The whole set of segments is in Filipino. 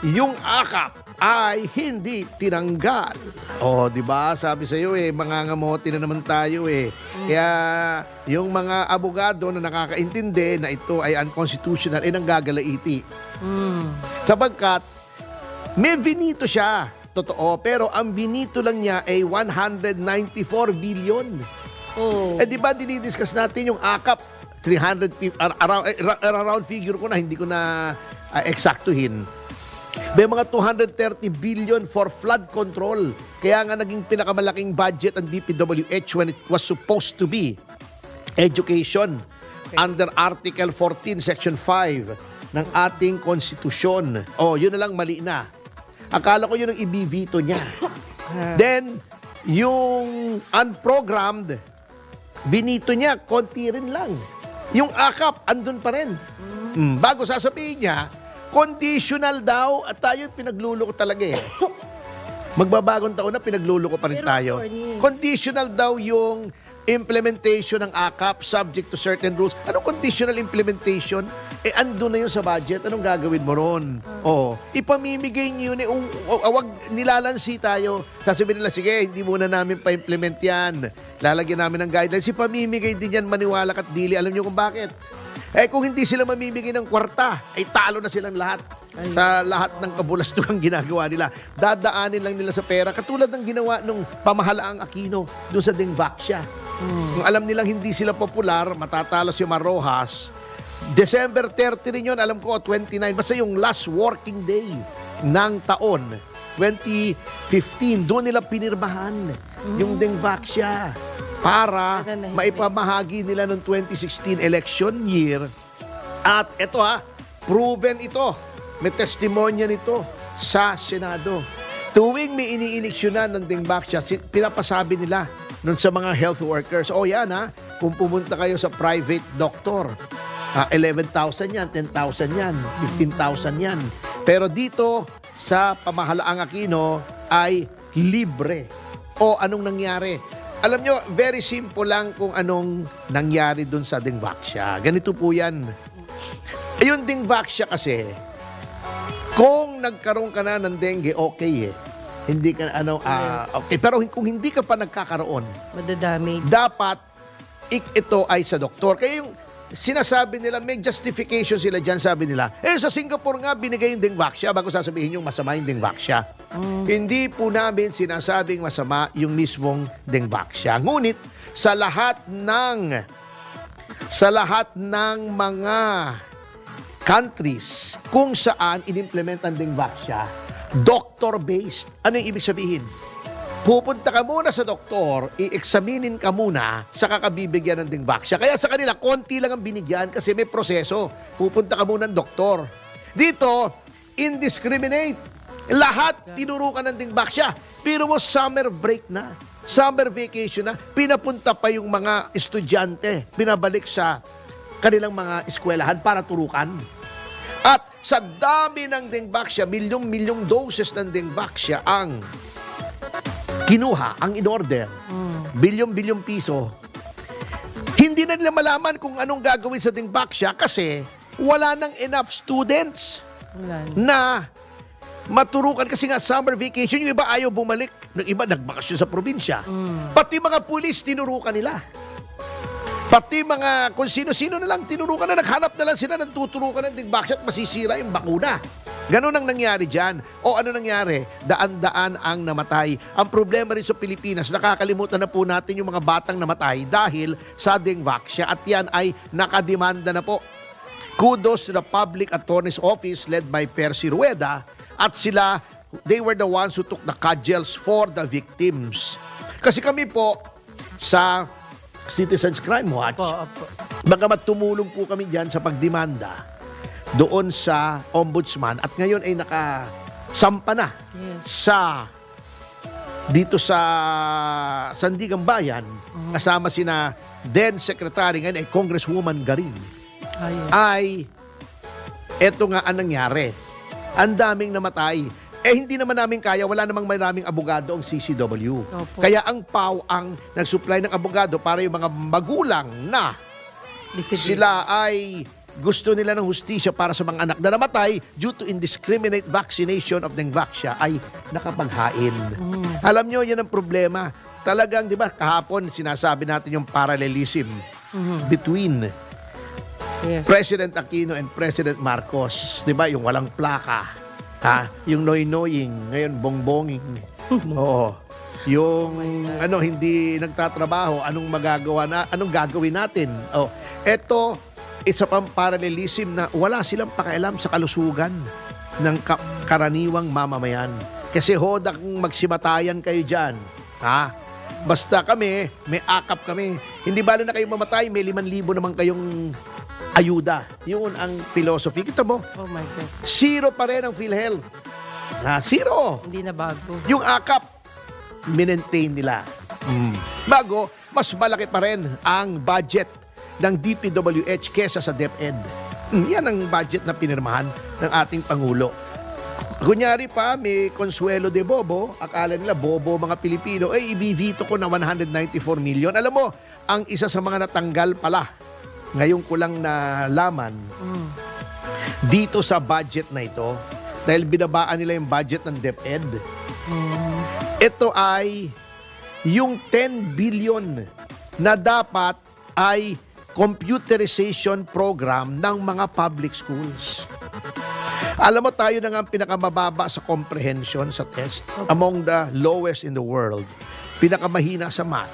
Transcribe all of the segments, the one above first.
yung akap ay hindi tinanggal. O, di ba? Sabi sa iyo mangangamote na naman tayo Kaya yung mga abogado na nakakaintindi na ito ay unconstitutional ay nanggagalaiti. Sapagkat may binito siya, totoo, pero ang binito lang niya ay 194 billion. Di ba dinidiscuss natin yung akap 350 around figure ko na hindi ko na eksaktuhin. May mga 230 billion for flood control. Kaya nga naging pinakamalaking budget ang DPWH when it was supposed to be education under Article 14, Section 5 ng ating konstitusyon. Yun na lang mali na. Akala ko yun ang ibivito niya. Then, yung unprogrammed, binito niya, konti rin lang. Yung akap, andun pa rin. Bago sasabihin niya, conditional daw at tayo pinagluloko talaga Magbabagong taon na pinagluloko pa rin tayo. Conditional daw yung implementation ng AKAP subject to certain rules. Anong conditional implementation? Ando na yun sa budget. Anong gagawin mo ron? Ipamimigay niyo yun. Wag nilalansi tayo. Sasabihin nila, sige, hindi muna namin pa-implement yan. Lalagyan namin ng guidelines. Ipamimigay din yan, maniwala ka't dili. Alam niyo kung bakit? Kung hindi sila mamimigay ng kwarta, talo na silang lahat. Sa lahat ng kabulastugang ginagawa nila. Dadaanin lang nila sa pera. Katulad ng ginawa nung pamahalaang Aquino doon sa Dingvaxia. Kung alam nilang hindi sila popular, matatalo si Marrojas, December 30 rin yun, alam ko, 29. Basta yung last working day ng taon, 2015, doon nila pinirmahan yung Dingvaxia para maipamahagi nila noong 2016 election year. At ito proven ito. May testimonya nito sa Senado. Tuwing may iniiniksyonan ng Dingvaxia, pinapasabi nila nun sa mga health workers, yan kung pumunta kayo sa private doctor, 11,000 yan, 10,000 yan, 15,000 yan. Pero dito sa pamahalaang Aquino ay libre. Anong nangyari? Alam nyo, very simple lang kung anong nangyari dun sa Dingvaxia. Ganito po yan. Yung Dingvaxia kasi, kung nagkaroon ka na ng dengue, okay Hindi ka, okay. Pero kung hindi ka pa nagkakaroon, madadamage. Dapat, ito ay sa doktor. Kaya yung sinasabi nila, may justification sila dyan, sabi nila, sa Singapore nga, binigay yung Dingvaxia bago sasabihin yung masama yung Dingvaxia. Hindi po namin sinasabing masama yung mismong Dingvaxia. Ngunit, sa lahat ng mga countries kung saan inimplement ang Dingvaxia, doctor-based. Ano yung ibig sabihin? Pupunta ka muna sa doktor, i-examinin ka muna, saka ka bibigyan ng Dingvaxia. Kaya sa kanila, konti lang ang binigyan kasi may proseso. Pupunta ka muna ng doktor. Dito, indiscriminate. Lahat tinurukan ng Dingvaxia. Pero mo summer break na, summer vacation na, pinapunta pa yung mga estudyante, pinabalik sa kanilang mga eskwelahan para turukan. At sa dami ng Dingvaxia, milyong-milyong doses ng Dingvaxia ang kinuha, ang in-order. Bilyong-bilyong piso. Hindi na nila malaman kung anong gagawin sa Dingvaxia kasi wala nang enough students na maturukan kasi nga summer vacation. Yung iba ayaw bumalik. Yung iba nagbakasyon sa probinsya. Pati mga pulis tinurukan nila. Pati mga kung sino-sino na lang tinurukan na, naghanap na lang sila ng tuturukan ng Dingvaxia at masisira yung bakuna. Ganon ang nangyari dyan. Ano nangyari? Daan-daan ang namatay. Ang problema rin sa Pilipinas, nakakalimutan na po natin yung mga batang namatay dahil sa Dingvaxia at yan ay nakademanda na po. Kudos to the Public Attorney's Office led by Percy Rueda at sila, they were the ones who took the cudgels for the victims. Kasi kami po sa Citizens Crime Watch, bagamat tumulong po kami dyan sa pagdemanda doon sa ombudsman at ngayon ay nakasampa na dito sa Sandigan Bayan, kasama sina then Secretary ngayon ay Congresswoman Garin. Ay eto nga ang nangyari. Ang daming namatay. Hindi naman namin kaya, wala namang maraming abogado ang CCW. Kaya ang PAW ang nag-supply ng abogado para yung mga magulang na sila ay gusto nila ng hustisya para sa mga anak na namatay due to indiscriminate vaccination of Dengvaxia ay nakapaghain. Alam nyo, yan ang problema. Talagang, di ba, kahapon sinasabi natin yung parallelism between President Aquino and President Marcos. Di ba, yung walang plaka. Yung noy-noying, ngayon bongbonging. Oo. Yung hindi nagtatrabaho, anong gagawin natin? Oh, eto isa pang parallelism na wala silang pakialam sa kalusugan ng karaniwang mamamayan. Kasi hodak magsimatayan kayo diyan, Basta kami, may akap kami. Hindi bala na kayo mamatay, may 5,000 naman kayong ayuda. Yun ang philosophy. Kita mo? Oh my God. Zero pa rin ang PhilHealth. Zero. Hindi na bago. Yung akap, minentain nila. Bago, mas malaki pa rin ang budget ng DPWH kesa sa DepEd. Yan ang budget na pinirmahan ng ating Pangulo. Kunyari pa, may Consuelo de Bobo, akala nila bobo mga Pilipino, ibivito ko na 194 million. Alam mo, ang isa sa mga natanggal pala, ngayon ko lang nalaman, dito sa budget na ito, dahil binabaan nila yung budget ng DepEd, ito ay yung 10 billion na dapat ay computerization program ng mga public schools. Alam mo, tayo na nga ang pinakamababa sa comprehension sa test, among the lowest in the world. Pinakamahina sa math.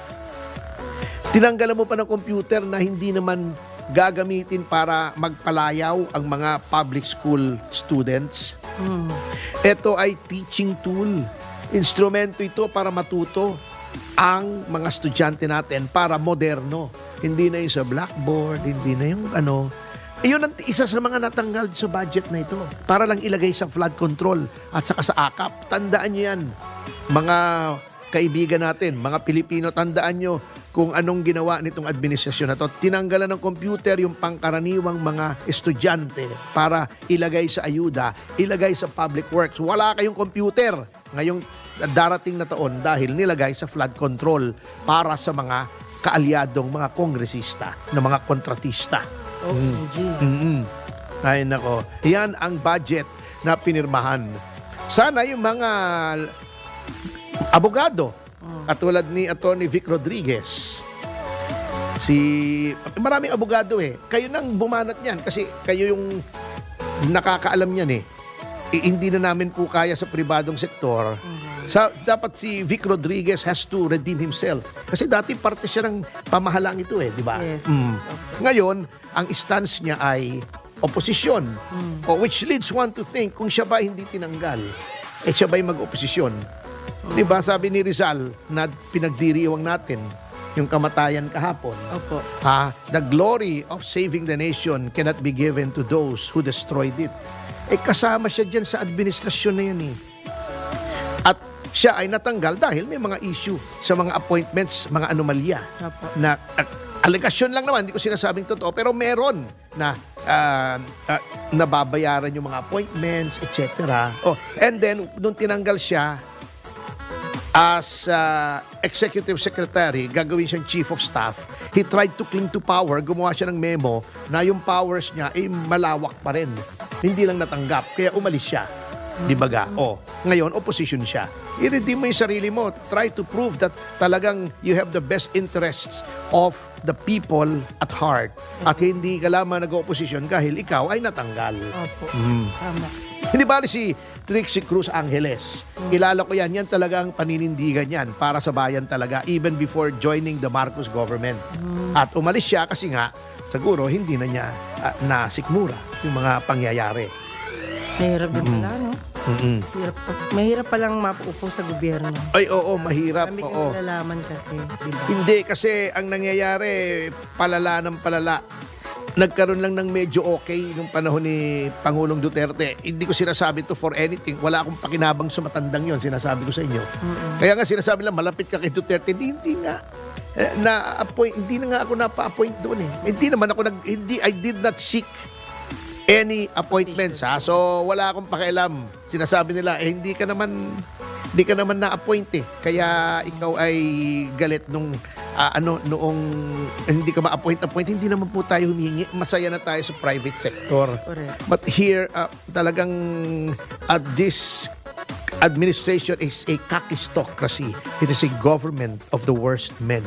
Tinanggalan mo pa ng computer na hindi naman gagamitin para magpalayaw ang mga public school students. Ito ay teaching tool. Instrumento ito para matuto ang mga estudyante natin para moderno. Hindi na yung sa blackboard, hindi na yung Iyon ang isa sa mga natanggal sa budget na ito para lang ilagay sa flood control at saka sa akap. Tandaan nyo yan, mga kaibigan natin, mga Pilipino, tandaan nyo kung anong ginawa nitong administrasyon na to. Tinanggalan ng computer yung pangkaraniwang mga estudyante para ilagay sa ayuda, ilagay sa public works. Wala kayong computer ngayong darating na taon dahil nilagay sa flood control para sa mga kaalyadong mga kongresista na mga kontratista. Ay nako, yan ang budget na pinirmahan. Sana yung mga abogado, katulad ni Atty. Vic Rodriguez, maraming abogado kayo nang bumanat yan kasi kayo yung nakakaalam yan hindi na namin po kaya sa pribadong sektor. Dapat si Vic Rodriguez has to redeem himself. Kasi dati parte siya ng pamahalaan ito di ba? Yes. Ngayon, ang stance niya ay oposisyon. Which leads one to think, kung siya ba hindi tinanggal, siya ba'y mag-oposisyon? Di ba sabi ni Rizal na pinagdiriwang natin yung kamatayan kahapon? Opo. The glory of saving the nation cannot be given to those who destroyed it. Kasama siya dyan sa administrasyon na yan At siya ay natanggal dahil may mga issue sa mga appointments, mga anomalya. Opo. Na alegasyon lang naman, hindi ko sinasabing totoo, pero meron na nababayaran yung mga appointments, etc. And then, nung tinanggal siya as executive secretary, gagawin siyang chief of staff, he tried to cling to power, gumawa siya ng memo na yung powers niya ay malawak pa rin. Hindi lang natanggap, kaya umalis siya. Di ba ga? Ngayon, opposition siya. I-redeem mo yung sarili mo. Try to prove that talagang you have the best interests of the people at heart. At hindi ka lamang nag-opposition dahil ikaw ay natanggal. Opo. Tama. Hindi bali si Trixie Cruz Angeles. Kilala ko yan. Yan talagang paninindigan yan para sa bayan talaga even before joining the Marcos government. At umalis siya kasi nga siguro hindi na niya nasikmura yung mga pangyayari. Mahirap din pala, no? Mahirap palang maupo sa gobyerno. Ay, oo, mahirap. Marami kang Oo. nalalaman kasi, diba? Hindi, kasi ang nangyayari, palala ng palala. Nagkaroon lang ng medyo okay nung panahon ni Pangulong Duterte. Hindi ko sinasabi to for anything. Wala akong pakinabang sa matandang yon, sinasabi ko sa inyo. Kaya nga sinasabi lang, malapit ka kay Duterte. Hindi nga. Hindi na nga ako napa-appoint doon Hindi naman ako I did not seek any appointments So wala akong pakialam. Sinasabi nila hindi ka naman na-appoint kaya ikaw ay galit nung noong hindi ka ma-appoint, hindi naman po tayo humingi. Masaya na tayo sa private sector. Correct. But here, talagang this administration is a kakistocracy. It is a government of the worst men.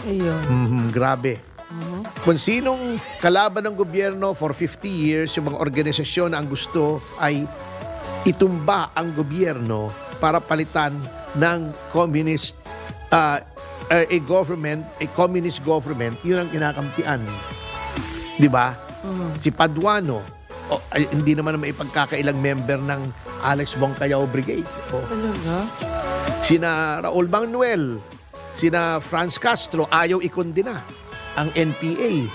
Ayun. Grabe. Kung sinong kalaban ng gobyerno for 50 years, yung mga organisasyon na ang gusto ay itumba ang gobyerno para palitan ng communist a communist government, yun ang kinakampian. Di ba? Si Paduano, hindi naman maipagkakailang member ng Alex Bongcayao Brigade. Talaga? Sina Raul Manuel, sina Franz Castro, ayaw ikondena ang NPA.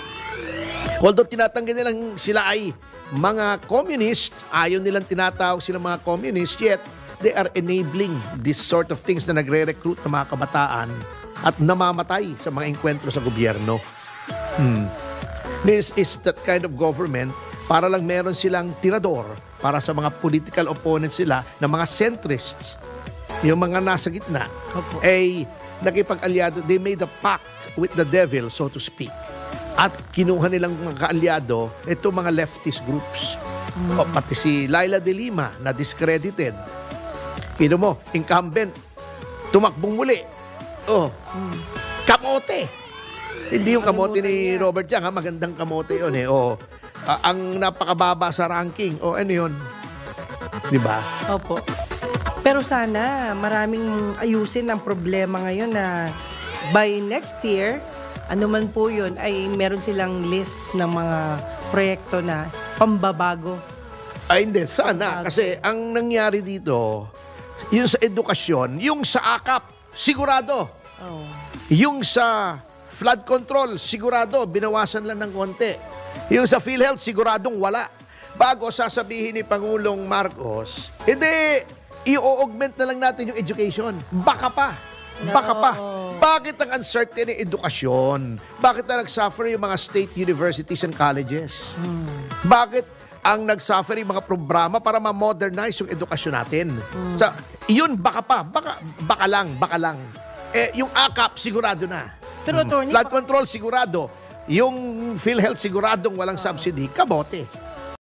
Although tinatanggi nilang sila ay mga communist, ayaw nilang tinatawag sila mga communist, yet they are enabling this sort of things na nagre-recruit ng mga kabataan at namamatay sa mga engkwentro sa gobyerno. This is that kind of government para lang meron silang tirador para sa mga political opponents sila na mga centrists. Yung mga nasa gitna ay nakipag-alyado. They made a pact with the devil, so to speak. At kinuha nilang mga kaalyado ito mga leftist groups. Pati si Laila de Lima na discredited. Kino mo, incumbent, tumakbong muli. Kamote. Hindi yung kamote ni Robert Yang, magandang kamote yun eh. Ang napakababa sa ranking. Ano yun? Di ba? Opo. Pero sana maraming ayusin ang problema ngayon na by next year, ano man po yun, ay meron silang list ng mga proyekto na pambabago. Ay hindi, sana. Kasi ang nangyari dito, yung sa edukasyon, yung sa AKAP, sigurado. Yung sa flood control, sigurado, binawasan lang ng konti. Yung sa PhilHealth, siguradong wala. Bago sasabihin ni Pangulong Marcos, i-augment na lang natin yung education. Baka pa. Bakit ang uncertain ng edukasyon? Bakit na nagsuffer yung mga state universities and colleges? Bakit ang nagsuffer yung mga programa para ma-modernize yung edukasyon natin? Yun, baka pa. Baka lang. Yung AKAP, sigurado na. Pero attorney, Flood control, sigurado. Yung PhilHealth, siguradong walang subsidy. Kabote.